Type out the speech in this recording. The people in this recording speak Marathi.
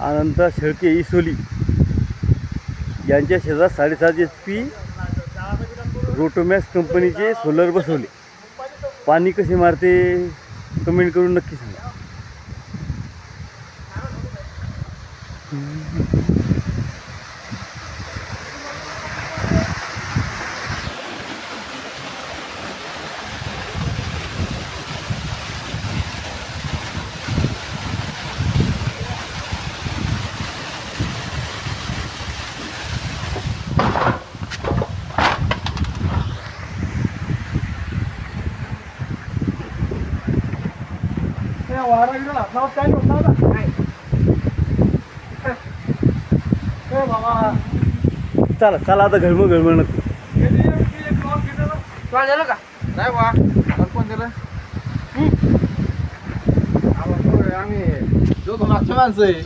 अनंत शेळके इसोली यांच्या शेजात 7.5 HP रोटोमॅक्स कंपनीचे सोलर बसवले. पाणी कसे मारते कमेंट करून नक्की सांगा. चला चला आता घळमळ नको. झालं का नाही बा कोण दिलं आम्ही दोघं मागच्या माणसं आहे.